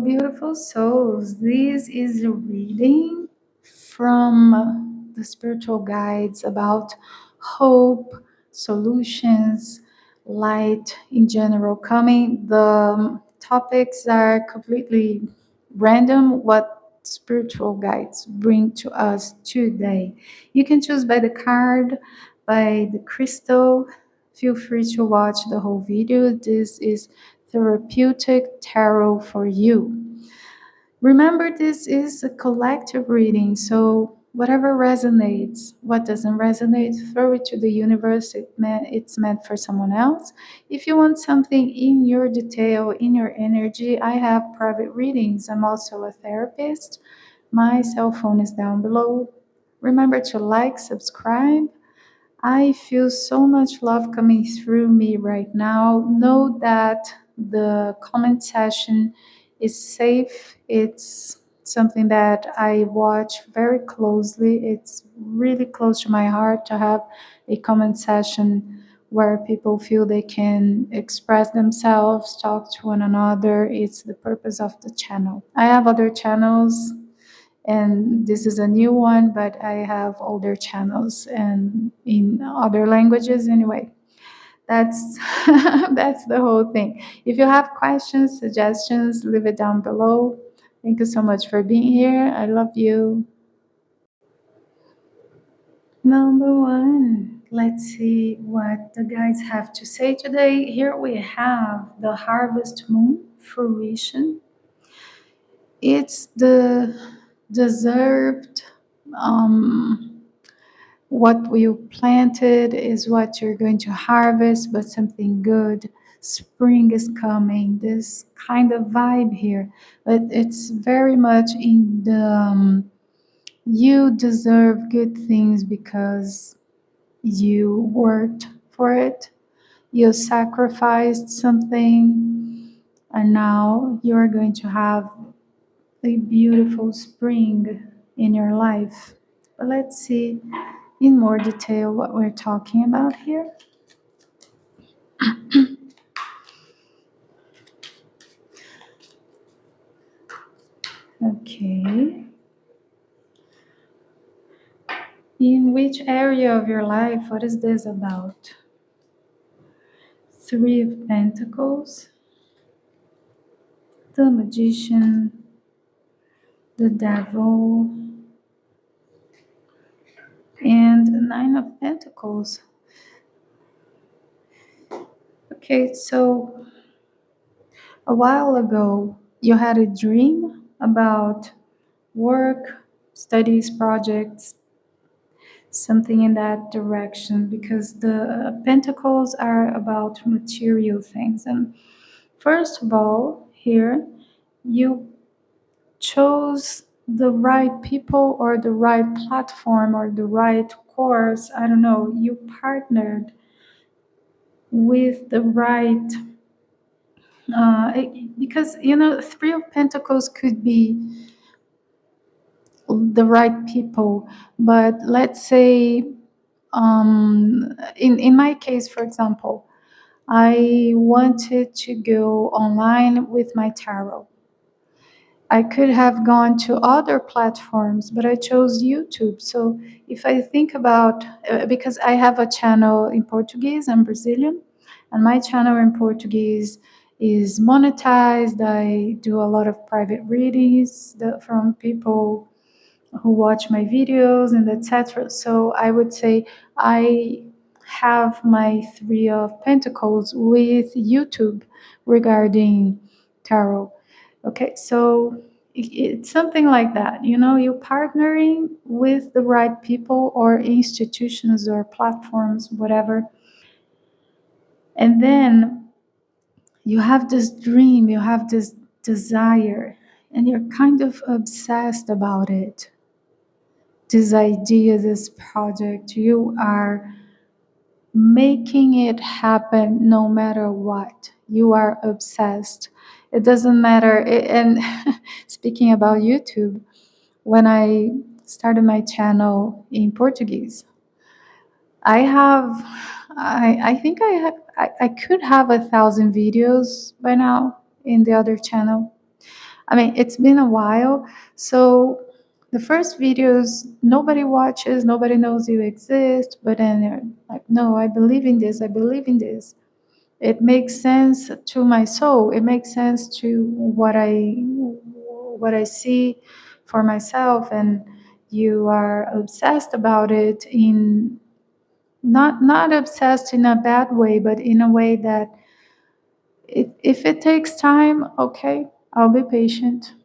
beautiful souls. This is a reading from the spiritual guides about hope, solutions, light in general coming. The topics are completely random, what spiritual guides bring to us today. You can choose by the card, by the crystal. Feel free to watch the whole video. This is Therapeutic Tarot for you. Remember, this is a collective reading, so whatever resonates, what doesn't resonate, throw it to the universe. It's meant for someone else. If you want something in your detail, in your energy, I have private readings. I'm also a therapist. My cell phone is down below. Remember to like, subscribe. I feel so much love coming through me right now. Know that the comment section is safe. It's something that I watch very closely. It's really close to my heart to have a comment session where people feel they can express themselves, talk to one another. It's the purpose of the channel. I have other channels and this is a new one, but I have older channels and in other languages anyway. That's that's the whole thing. If you have questions, suggestions, leave it down below. Thank you so much for being here. I love you. Number one, let's see what the guides have to say today. Here we have the harvest moon fruition. It's the deserved what you planted is what you're going to harvest, but something good. Spring is coming, this kind of vibe here, but it's very much in the you deserve good things because you worked for it, you sacrificed something, and now you're going to have a beautiful spring in your life. But let's see in more detail what we're talking about here. Okay. In which area of your life? What is this about? Three of Pentacles, the Magician, the Devil, and Nine of Pentacles. Okay, so a while ago, you had a dream about work, studies, projects, something in that direction, because the pentacles are about material things. And first of all, here, you chose the right people or the right platform or the right course. I don't know, you partnered with the right because Three of Pentacles could be the right people, but let's say in my case, for example, I wanted to go online with my tarot. I could have gone to other platforms, but I chose YouTube. So if I think about, because I have a channel in Portuguese, I'm Brazilian, and my channel in Portuguese is monetized. I do a lot of private readings from people who watch my videos and etc. So I would say I have my Three of Pentacles with YouTube regarding tarot. Okay, so it's something like that. You're partnering with the right people or institutions or platforms, whatever. And then you have this dream, you have this desire, and you're kind of obsessed about it. This idea, this project, you are making it happen no matter what. You are obsessed. It doesn't matter. And speaking about YouTube, when I started my channel in Portuguese, I think I could have 1,000 videos by now in the other channel. I mean, it's been a while. So the first videos, nobody watches, nobody knows you exist. But then they're like, no, I believe in this. I believe in this. It makes sense to my soul. It makes sense to what I see for myself. And you are obsessed about it in not obsessed in a bad way, but in a way that if it takes time, okay, I'll be patient.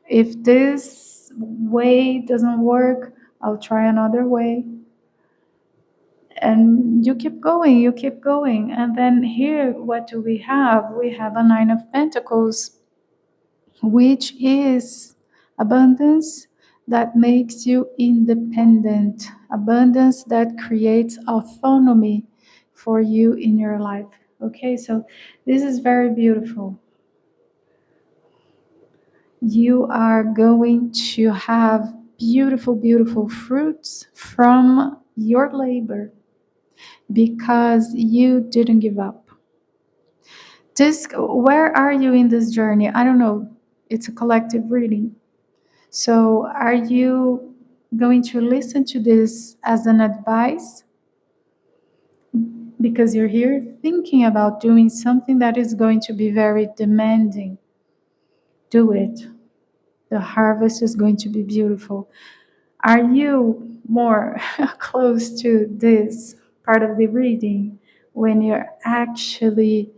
If this way doesn't work, I'll try another way. And you keep going, you keep going. And then here, what do we have? We have a Nine of Pentacles, which is abundance that makes you independent, abundance that creates autonomy for you in your life. Okay, so this is very beautiful. You are going to have beautiful, beautiful fruits from your labor because you didn't give up. Where are you in this journey? I don't know. It's a collective reading. So are you going to listen to this as an advice? Because you're here thinking about doing something that is going to be very demanding. Do it. The harvest is going to be beautiful. Are you more close to this part of the reading when you're actually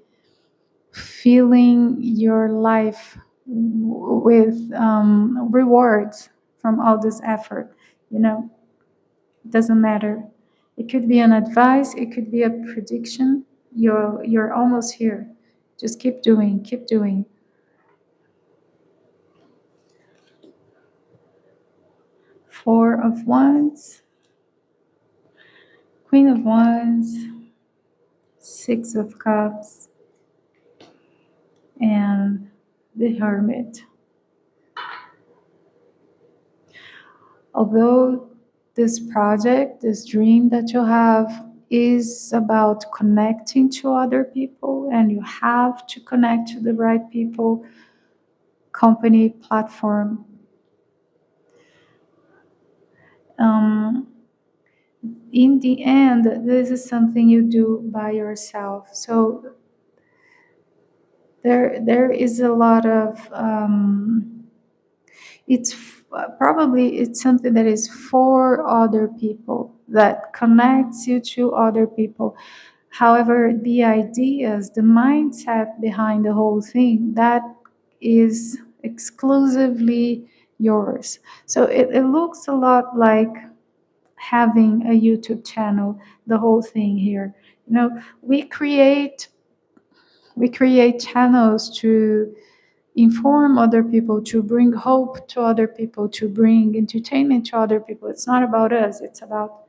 feeling your life with rewards from all this effort? You know, it doesn't matter. It could be an advice, it could be a prediction. You're almost here. Just keep doing, keep doing. Four of Wands, Queen of Wands, Six of Cups, and the Hermit. Although this project, this dream that you have, is about connecting to other people, and you have to connect to the right people, company, platform. In the end, this is something you do by yourself. So there is a lot of probably it's something that is for other people, that connects you to other people. However, the ideas, the mindset behind the whole thing, that is exclusively yours. So it looks a lot like having a YouTube channel, the whole thing here. You know, we create channels to inform other people, to bring hope to other people, to bring entertainment to other people. It's not about us, it's about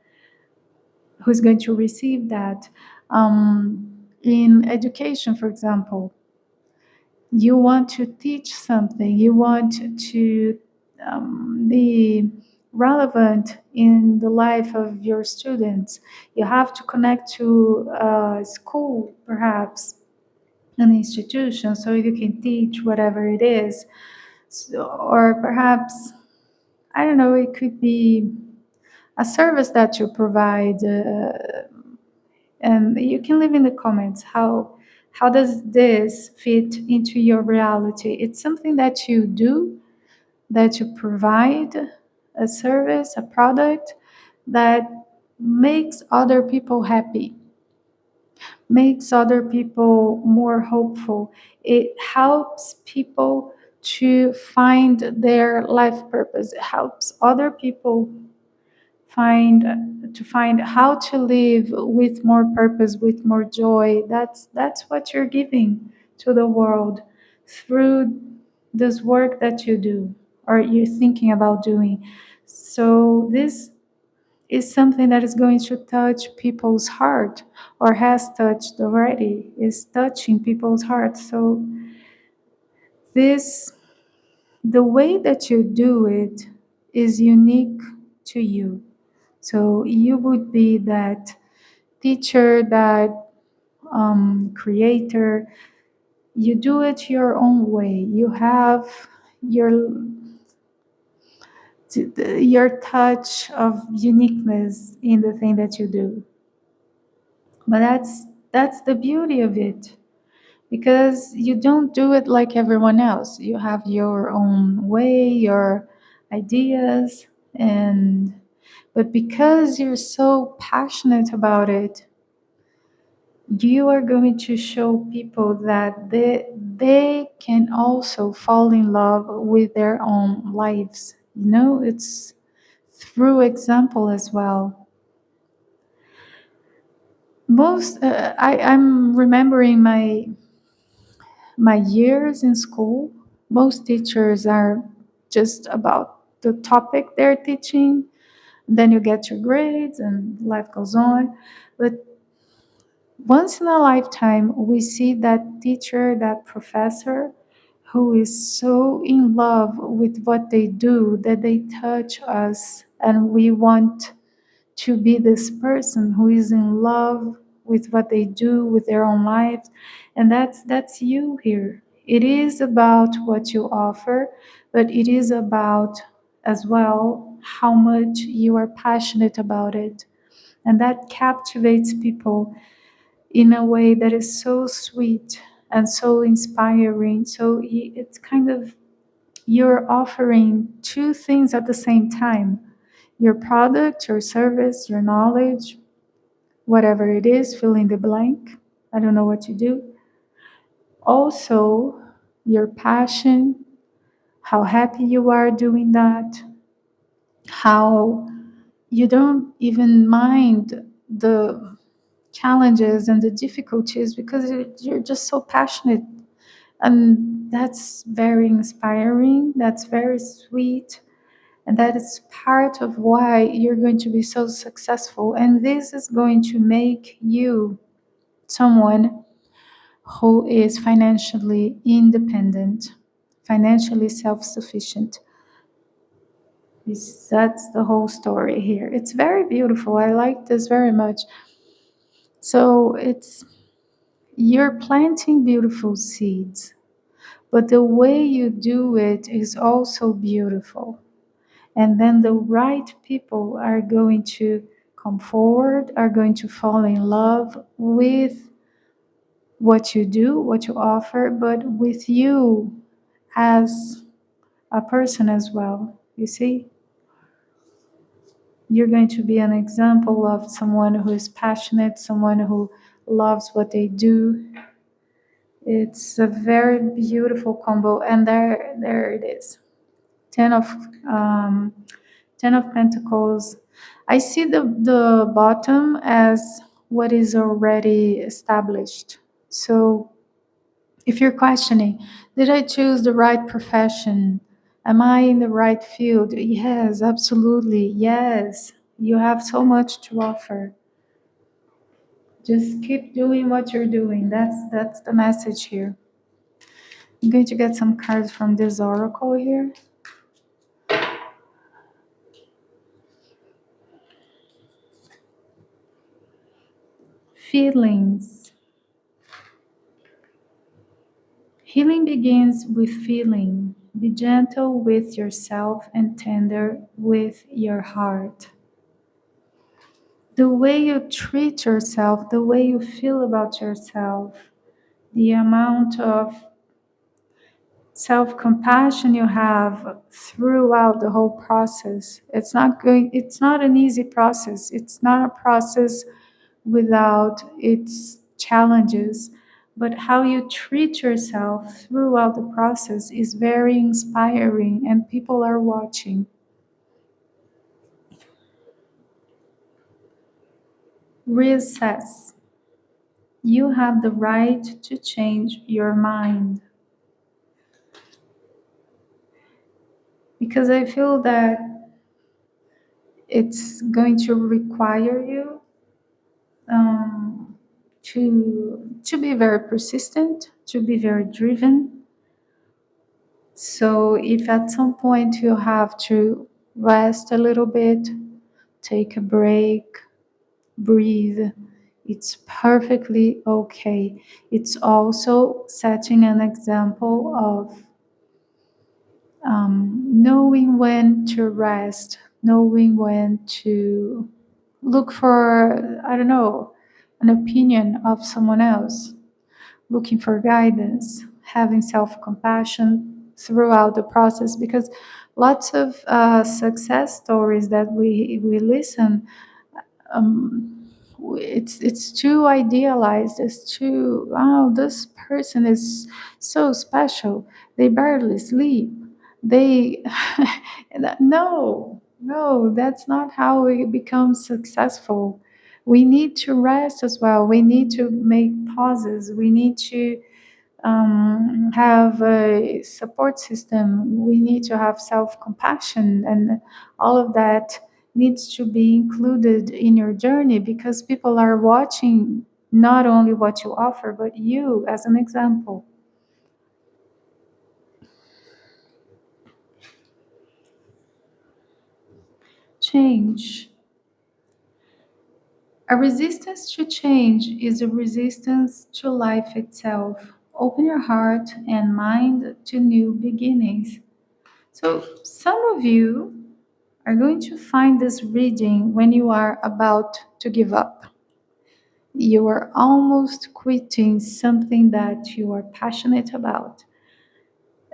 who's going to receive that. In education, for example, you want to teach something, you want to be relevant in the life of your students. You have to connect to a school, perhaps an institution, so you can teach whatever it is. So, or perhaps, I don't know, it could be a service that you provide. And you can leave in the comments how does this fit into your reality. It's something that you do, that you provide, a service, a product that makes other people happy, makes other people more hopeful. It helps people to find their life purpose. It helps other people find how to live with more purpose, with more joy. That's what you're giving to the world through this work that you do or you're thinking about doing. So this is something that is going to touch people's heart, or has touched already, is touching people's hearts. So this, the way that you do it is unique to you. So you would be that teacher, that creator. You do it your own way. You have your your touch of uniqueness in the thing that you do. But that's the beauty of it, because you don't do it like everyone else. You have your own way, your ideas, and but because you're so passionate about it, you are going to show people that they can also fall in love with their own lives. You know, it's through example as well. I'm remembering my years in school. Most teachers are just about the topic they're teaching. Then you get your grades and life goes on. But once in a lifetime, we see that teacher, that professor who is so in love with what they do that they touch us, and we want to be this person who is in love with what they do with their own lives. And that's you here. It is about what you offer, but it is about as well how much you are passionate about it, and that captivates people in a way that is so sweet and so inspiring. So it's kind of, you're offering two things at the same time: your product, your service, your knowledge, whatever it is, fill in the blank. I don't know what you do. Also, your passion, how happy you are doing that, how you don't even mind the challenges and the difficulties because you're just so passionate. And that's very inspiring, that's very sweet, and that is part of why you're going to be so successful. And this is going to make you someone who is financially independent, financially self-sufficient. That's the whole story here. It's very beautiful. I like this very much. So it's, you're planting beautiful seeds, but the way you do it is also beautiful. And then the right people are going to come forward, are going to fall in love with what you do, what you offer, but with you as a person as well. You see, you're going to be an example of someone who is passionate, someone who loves what they do. It's a very beautiful combo, and there it is. Ten of um, Ten of Pentacles. I see the bottom as what is already established. So if you're questioning, did I choose the right profession? Am I in the right field? Yes, absolutely. Yes. You have so much to offer. Just keep doing what you're doing. That's the message here. I'm going to get some cards from this oracle here. Feelings. Healing begins with feeling. Be gentle with yourself and tender with your heart. The way you treat yourself, the way you feel about yourself, the amount of self-compassion you have throughout the whole process. It's not an easy process. It's not a process without its challenges, but how you treat yourself throughout the process is very inspiring, and people are watching. Reassess. You have the right to change your mind. Because I feel that it's going to require you to be very persistent, to be very driven. So if at some point you have to rest a little bit, take a break, breathe, it's perfectly okay. It's also setting an example of knowing when to rest, knowing when to look for, I don't know, an opinion of someone else, looking for guidance, having self compassion throughout the process. Because lots of success stories that we listen, it's too idealized. It's too, oh, this person is so special. They barely sleep. They no, that's not how we become successful. We need to rest as well. We need to make pauses. We need to have a support system. We need to have self compassion, and all of that needs to be included in your journey, because people are watching not only what you offer, but you as an example. Change. A resistance to change is a resistance to life itself. Open your heart and mind to new beginnings. So, some of you are going to find this reading when you are about to give up. You are almost quitting something that you are passionate about.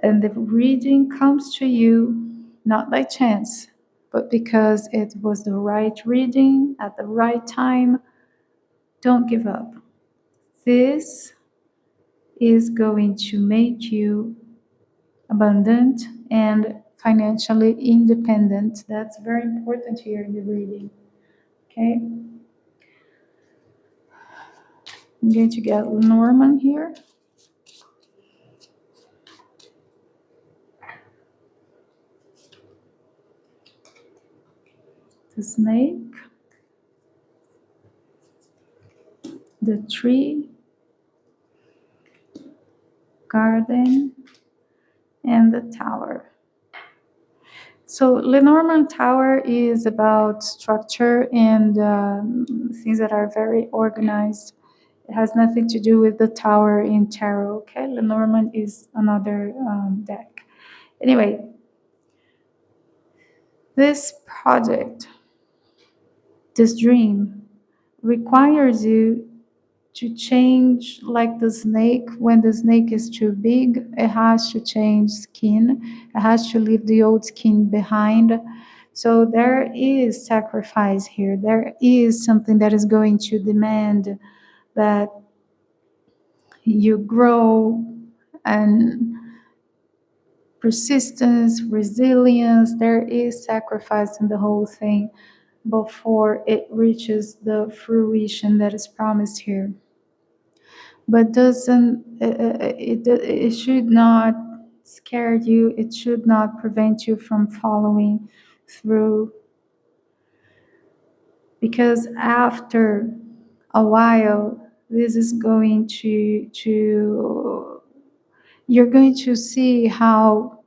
And the reading comes to you not by chance, but because it was the right reading at the right time. Don't give up. This is going to make you abundant and financially independent. That's very important here in the reading. Okay, I'm going to get Norman here. The snake, the tree, garden, and the tower. So Lenormand Tower is about structure and things that are very organized. It has nothing to do with the tower in tarot. Okay, Lenormand is another deck. Anyway, this project, this dream, requires you to change, like the snake. When the snake is too big, it has to change skin. It has to leave the old skin behind. So there is sacrifice here. There is something that is going to demand that you grow, and persistence, resilience. There is sacrifice in the whole thing before it reaches the fruition that is promised here. But doesn't it should not scare you. It should not prevent you from following through, because after a while this is going to you're going to see how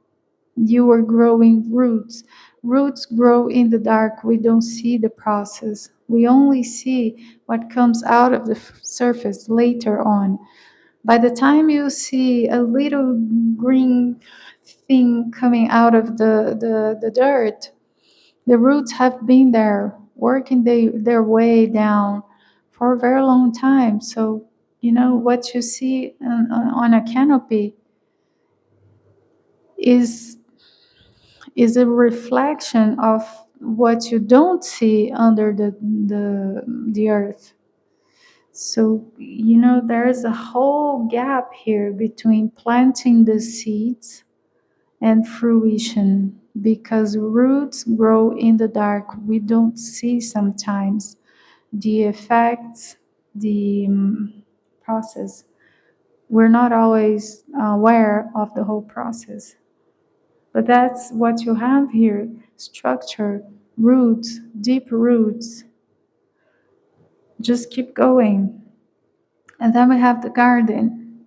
you are growing roots. Roots grow in the dark. We don't see the process. We only see what comes out of the surface later on. By the time you see a little green thing coming out of the dirt, the roots have been there working their way down for a very long time. So, what you see on a canopy is a reflection of what you don't see under the earth. So, there is a whole gap here between planting the seeds and fruition, because roots grow in the dark. We don't see sometimes the effects, the process. We're not always aware of the whole process. But that's what you have here: structure, roots, deep roots. Just keep going. And then we have the garden,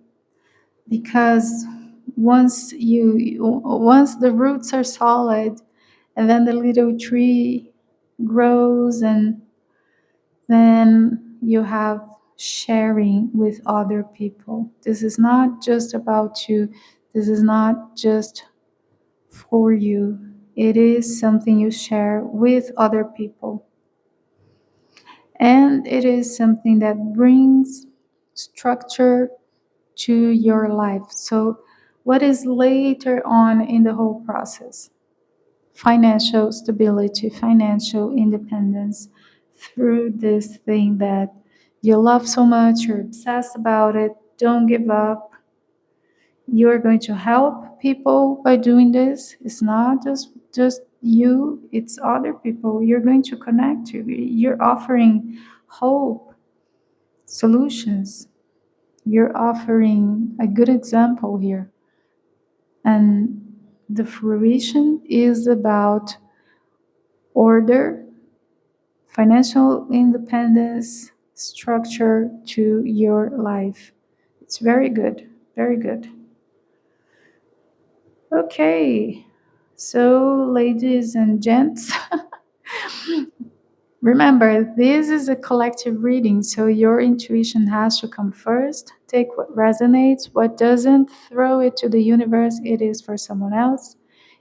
because once the roots are solid, and then the little tree grows, and then you have sharing with other people. This is not just about you. This is not just for you. It is something you share with other people. And it is something that brings structure to your life. So, what is later on in the whole process? Financial stability, financial independence through this thing that you love so much, you're obsessed about it, don't give up. You're going to help people by doing this. It's not just you, it's other people you're going to connect to. You're offering hope, solutions. You're offering a good example here. And the fruition is about order, financial independence, structure to your life. It's very good, very good. Okay, so ladies and gents, remember, this is a collective reading, so your intuition has to come first. Take what resonates, what doesn't, throw it to the universe, it is for someone else.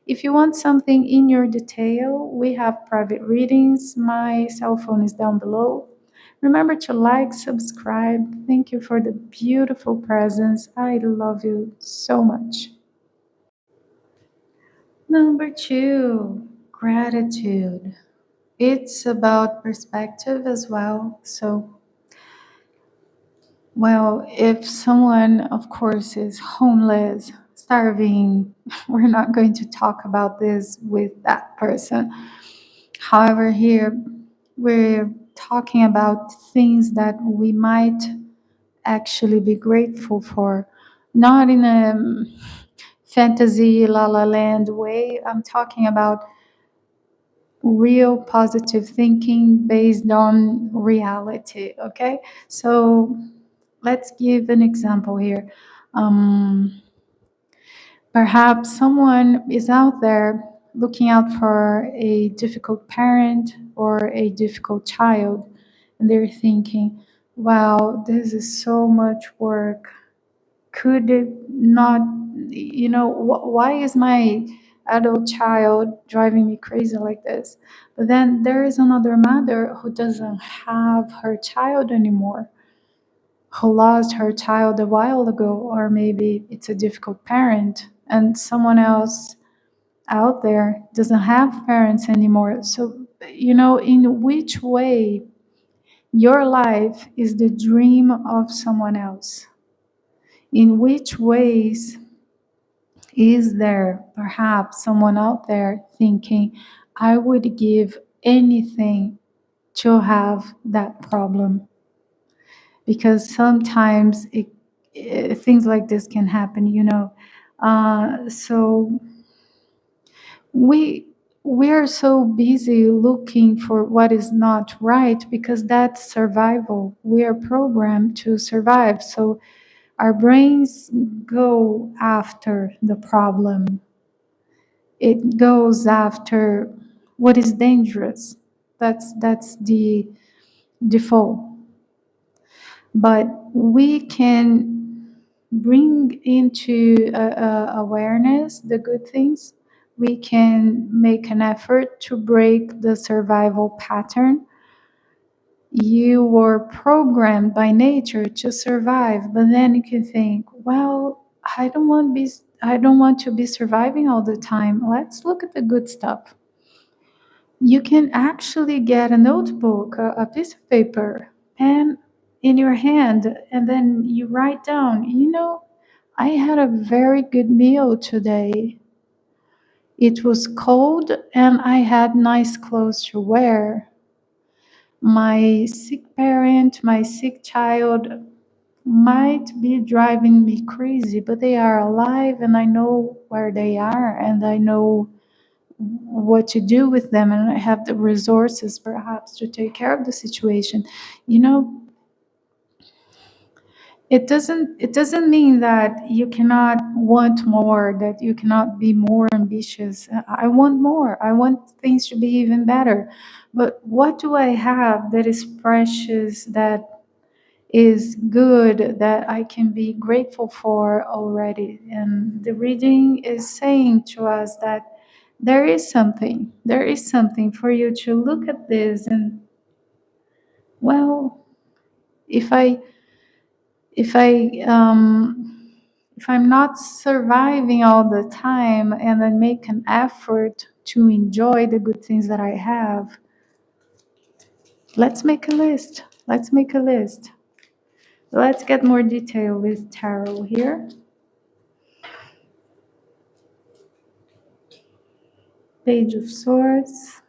If you want something in your detail, we have private readings. My cell phone is down below. Remember to like, subscribe. Thank you for the beautiful presence. I love you so much. Number two, gratitude. It's about perspective as well. So, well, if someone, of course, is homeless, starving, we're not going to talk about this with that person. However, here we're talking about things that we might actually be grateful for, not in a fantasy la la land way. I'm talking about real positive thinking based on reality. Okay, so let's give an example here. um, Perhaps someone is out there looking out for a difficult parent or a difficult child, and they're thinking, wow, this is so much work. Could it not, why is my adult child driving me crazy like this? But then there is another mother who doesn't have her child anymore, who lost her child a while ago, or maybe it's a difficult parent, and someone else out there doesn't have parents anymore. So, in which way your life is the dream of someone else? In which ways is there perhaps someone out there thinking, I would give anything to have that problem? Because sometimes things like this can happen. So we're so busy looking for what is not right because that's survival. We are programmed to survive. So our brains go after the problem. It goes after what is dangerous. That's the default. But we can bring into awareness the good things. We can make an effort to break the survival pattern. You were programmed by nature to survive, but then you can think, well, I don't want to be surviving all the time. Let's look at the good stuff. You can actually get a notebook, a piece of paper, pen in your hand, and then you write down, I had a very good meal today. It was cold and I had nice clothes to wear. My sick parent, my sick child might be driving me crazy, but they are alive and I know where they are and I know what to do with them, and I have the resources perhaps to take care of the situation. You know, it doesn't mean that you cannot want more, that you cannot be more ambitious. I want more. I want things to be even better. But what do I have that is precious, that is good, that I can be grateful for already? And the reading is saying to us that There is something for you to look at this and, well, if I if I if I'm not surviving all the time and I make an effort to enjoy the good things that I have, let's make a list. Let's make a list. Let's get more detail with tarot here. Page of Swords,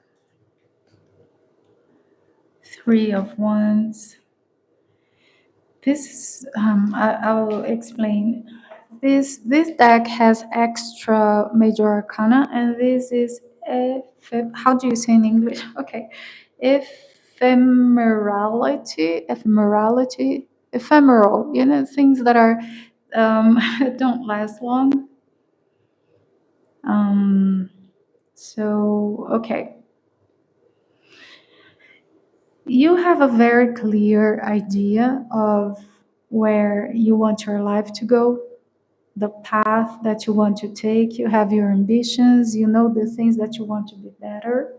Three of Wands. This is, I will explain. This deck has extra major arcana, and this is how do you say in English? Okay, ephemeral. You know, things that are don't last long. So okay, you have a very clear idea of where you want your life to go, the path that you want to take. You have your ambitions, you know the things that you want to be better.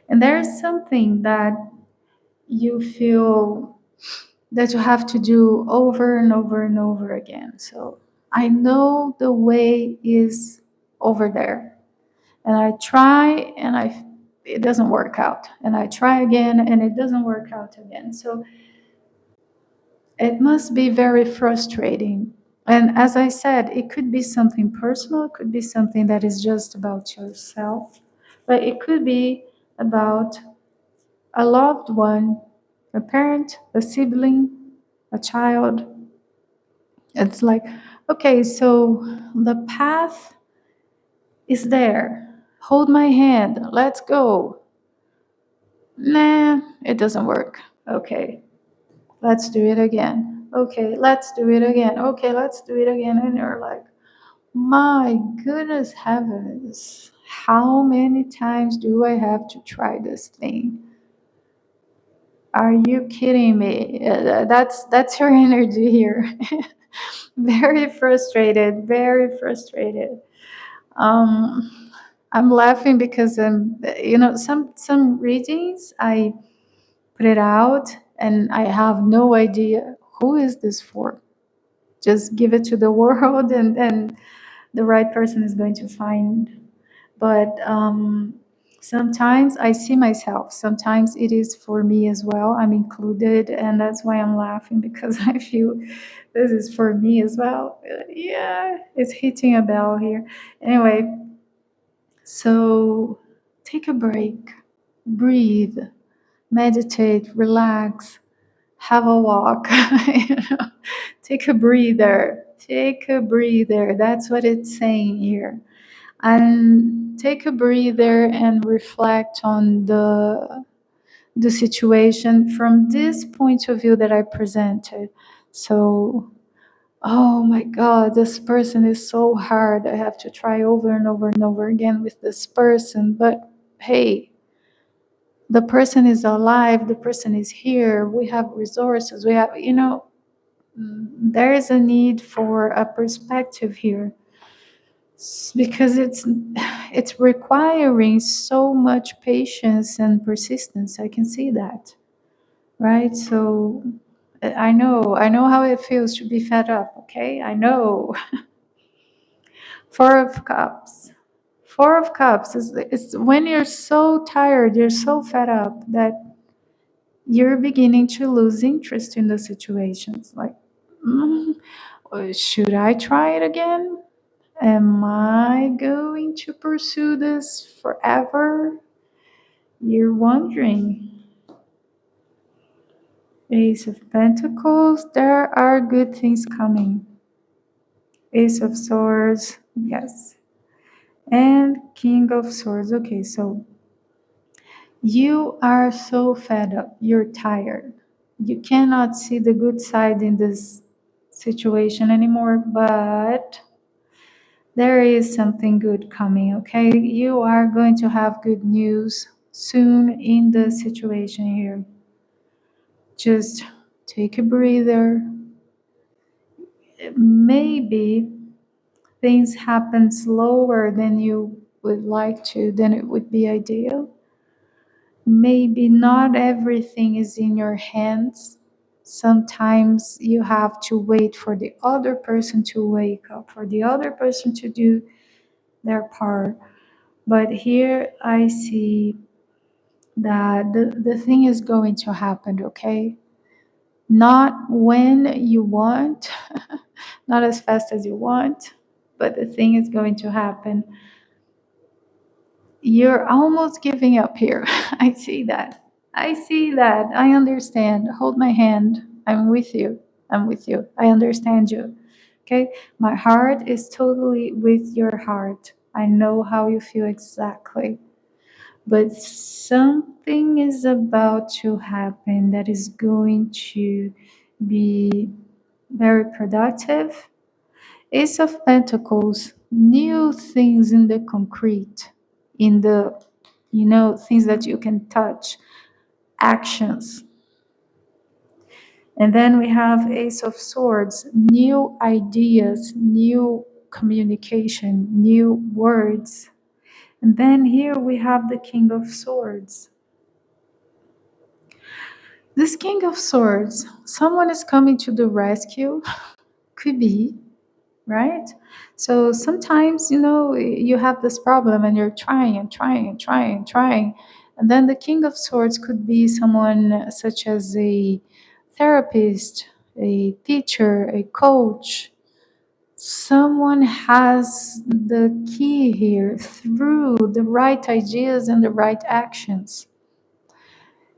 And there's something that you feel that you have to do over and over and over again. So I know the way is over there. And I try and it doesn't work out. And I try again and it doesn't work out again. So it must be very frustrating. And as I said, it could be something personal, it could be something that is just about yourself, but it could be about a loved one, a parent, a sibling, a child. It's like, okay, so the path is there. Hold my hand, let's go. Nah, it doesn't work. Okay, let's do it again. Okay, let's do it again. Okay, let's do it again. And you're like, my goodness heavens, how many times do I have to try this thing? Are you kidding me? That's your energy here. Very frustrated, very frustrated. I'm laughing because some readings I put it out and I have no idea who is this for. Just give it to the world and then the right person is going to find. But sometimes I see myself. Sometimes it is for me as well. I'm included, and that's why I'm laughing because I feel this is for me as well. Yeah, it's hitting a bell here. Anyway, so take a break, breathe, meditate, relax, have a walk. you know? Take a breather. Take a breather. That's what it's saying here. And take a breather and reflect on the situation from this point of view that I presented. So, oh my God, this person is so hard. I have to try over and over and over again with this person. But hey, the person is alive, the person is here, we have resources, we have, there is a need for a perspective here because it's requiring so much patience and persistence. I can see that, right? So I know how it feels to be fed up. Okay, I know. Four of Cups. Four of Cups is when you're so tired, you're so fed up that you're beginning to lose interest in the situations. Like, mm, should I try it again? Am I going to pursue this forever? You're wondering. Ace of Pentacles, there are good things coming. Ace of Swords, yes. And King of Swords. Okay, so you are so fed up. You're tired. You cannot see the good side in this situation anymore, but there is something good coming, okay? You are going to have good news soon in the situation here. Just take a breather. Maybe things happen slower than you would like to, then it would be ideal. Maybe not everything is in your hands. Sometimes you have to wait for the other person to wake up, for the other person to do their part. But here I see that the thing is going to happen, okay? Not when you want, not as fast as you want, but the thing is going to happen. You're almost giving up here. I see that. I see that. I understand. Hold my hand. I'm with you. I'm with you. I understand you. Okay? My heart is totally with your heart. I know how you feel exactly. But something is about to happen that is going to be very productive. Ace of Pentacles, new things in the concrete, in the, things that you can touch, actions. And then we have Ace of Swords, new ideas, new communication, new words. And then here we have the King of Swords. This King of Swords, someone is coming to the rescue, could be, right? So sometimes, you have this problem and you're trying and trying and trying and trying. And then the King of Swords could be someone such as a therapist, a teacher, a coach. Someone has the key here through the right ideas and the right actions.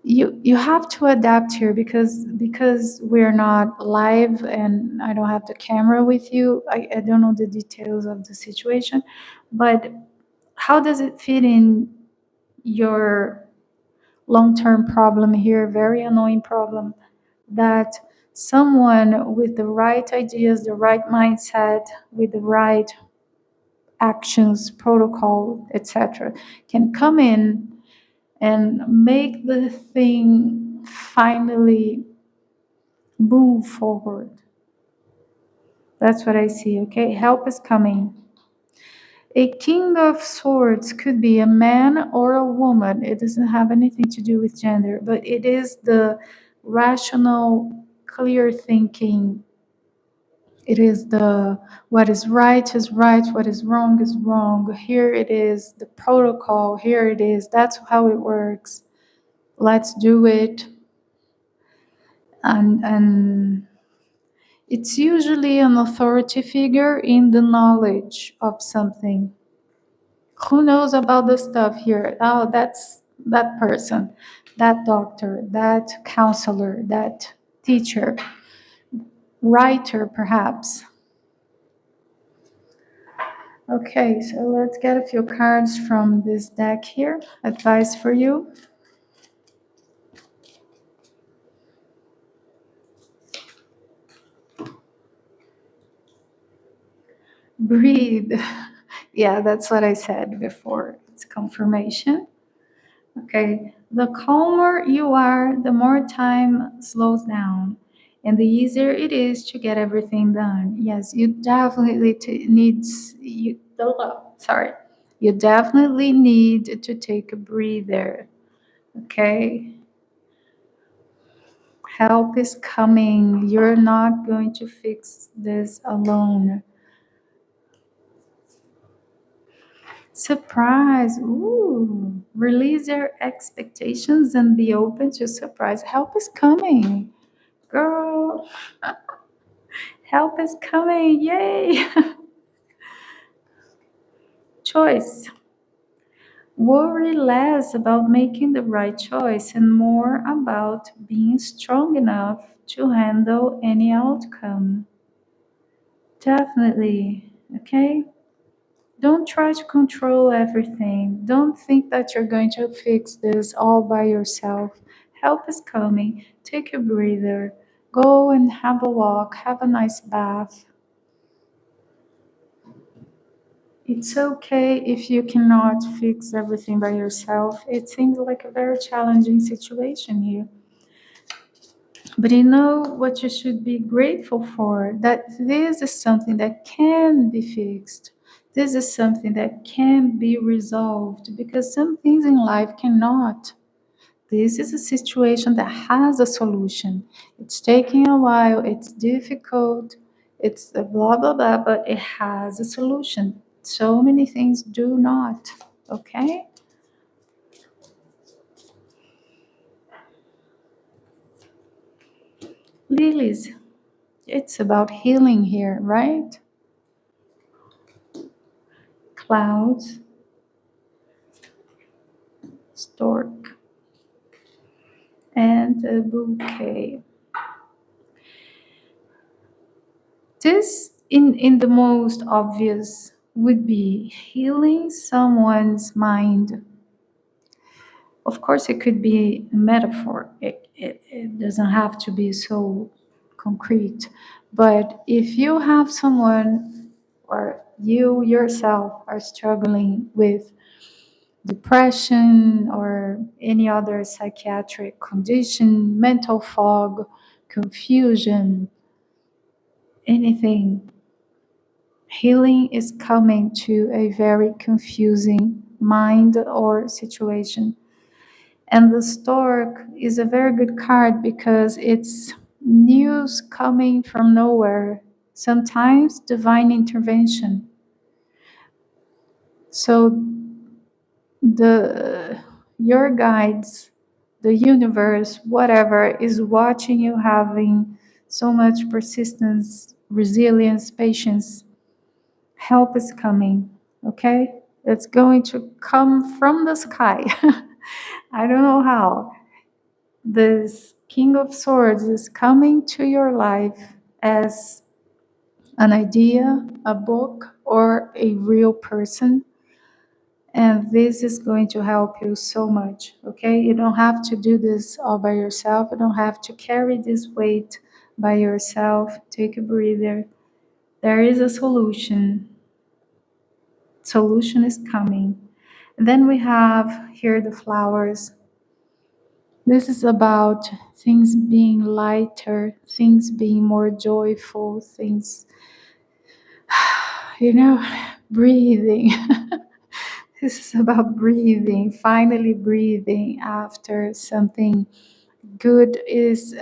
You have to adapt here because we're not live and I don't have the camera with you. I don't know the details of the situation, but how does it fit in your long-term problem here, very annoying problem, that someone with the right ideas, the right mindset, with the right actions, protocol, etc., can come in and make the thing finally move forward. That's what I see, okay? Help is coming. A King of Swords could be a man or a woman. It doesn't have anything to do with gender, but it is the rational, clear thinking. It is the what is right, what is wrong. Here it is, the protocol, here it is. That's how it works. Let's do it. And it's usually an authority figure in the knowledge of something. Who knows about the stuff here? Oh, that's that person, that doctor, that counselor, that teacher, writer, perhaps. Okay, so let's get a few cards from this deck here. Advice for you. Breathe. Yeah, that's what I said before. It's confirmation. Okay, the calmer you are, the more time slows down and the easier it is to get everything done. Yes, you definitely you definitely need to take a breather. Okay? Help is coming. You're not going to fix this alone. Surprise. Ooh. Release your expectations and be open to surprise. Help is coming. Girl, help is coming. Yay. Choice. Worry less about making the right choice and more about being strong enough to handle any outcome. Definitely. Okay? Don't try to control everything. Don't think that you're going to fix this all by yourself. Help is coming. Take a breather. Go and have a walk. Have a nice bath. It's okay if you cannot fix everything by yourself. It seems like a very challenging situation here. But you know what you should be grateful for? That this is something that can be fixed. This is something that can be resolved because some things in life cannot. This is a situation that has a solution. It's taking a while, it's difficult, it's a blah blah blah, but it has a solution. So many things do not. Okay? Lilies, it's about healing here, right? Clouds, stork, and a bouquet. This, in the most obvious, would be healing someone's mind. Of course, it could be a metaphor. It doesn't have to be so concrete. But if you have someone or you yourself are struggling with depression or any other psychiatric condition, mental fog, confusion, anything, healing is coming to a very confusing mind or situation. And the stork is a very good card because it's news coming from nowhere, sometimes divine intervention. So the your guides, the universe, whatever, is watching you having so much persistence, resilience, patience. Help is coming, okay? It's going to come from the sky. I don't know how. This King of Swords is coming to your life as an idea, a book, or a real person. And this is going to help you so much, okay? You don't have to do this all by yourself. You don't have to carry this weight by yourself. Take a breather. There is a solution. Solution is coming. And then we have here the flowers. This is about things being lighter, things being more joyful, things, you know, breathing. This is about breathing, finally breathing after something good is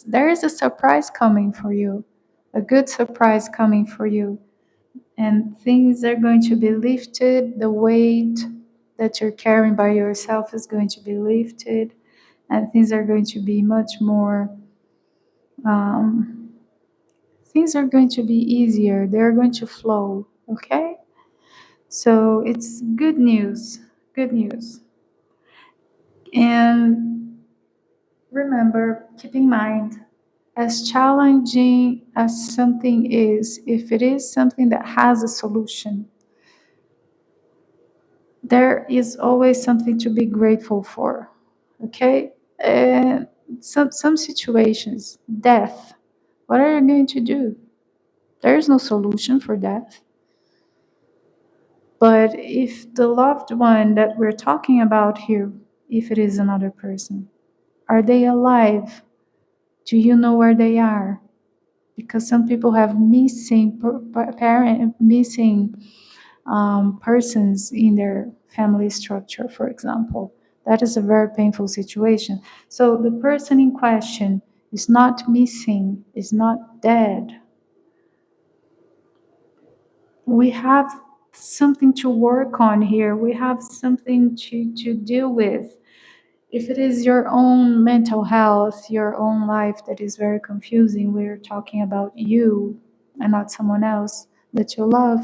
there is a surprise coming for you, a good surprise coming for you. And things are going to be lifted, the weight that you're carrying by yourself is going to be lifted, and things are going to be much more um, things are going to be easier, they're going to flow, okay? So it's good news, good news. And remember, keep in mind, as challenging as something is, if it is something that has a solution, there is always something to be grateful for, okay? And some situations, death, what are you going to do? There is no solution for death. But if the loved one that we're talking about here, if it is another person, are they alive? Do you know where they are? Because some people have missing missing persons in their family structure, for example. That is a very painful situation. So the person in question is not missing, is not dead. We have something to work on here. We have something to deal with. If it is your own mental health, your own life that is very confusing, we're talking about you and not someone else that you love.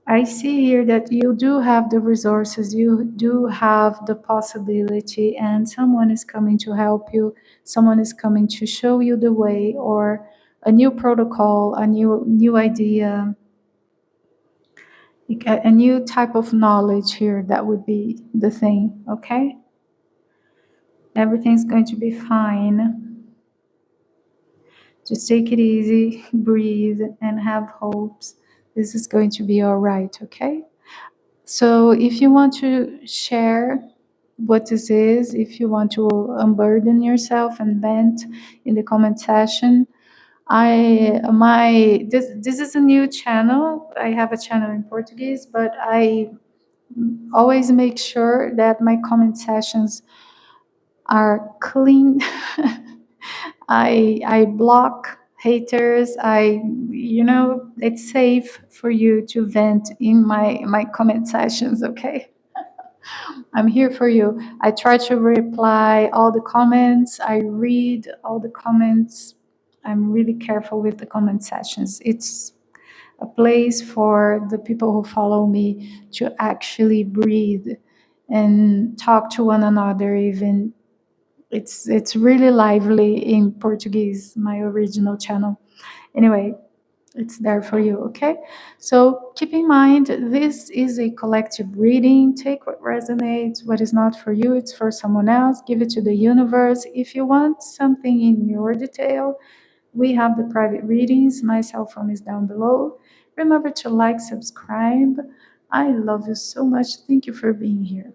I see here that you do have the resources, you do have the possibility, and someone is coming to help you, someone is coming to show you the way, or a new protocol, a new idea, a new type of knowledge here. That would be the thing, okay? Everything's going to be fine. Just take it easy, breathe, and have hopes. This is going to be all right, okay? So if you want to share what this is, if you want to unburden yourself and vent in the comment section, This is a new channel. I have a channel in Portuguese, but I always make sure that my comment sessions are clean. I block haters. It's safe for you to vent in my comment sessions, okay? I'm here for you. I try to reply all the comments. I read all the comments. I'm really careful with the comment sessions. It's a place for the people who follow me to actually breathe and talk to one another. Even it's really lively in Portuguese, my original channel. Anyway, it's there for you, okay? So keep in mind, this is a collective reading. Take what resonates, what is not for you, it's for someone else. Give it to the universe. If you want something in your detail, we have the private readings. My cell phone is down below. Remember to like, subscribe. I love you so much. Thank you for being here.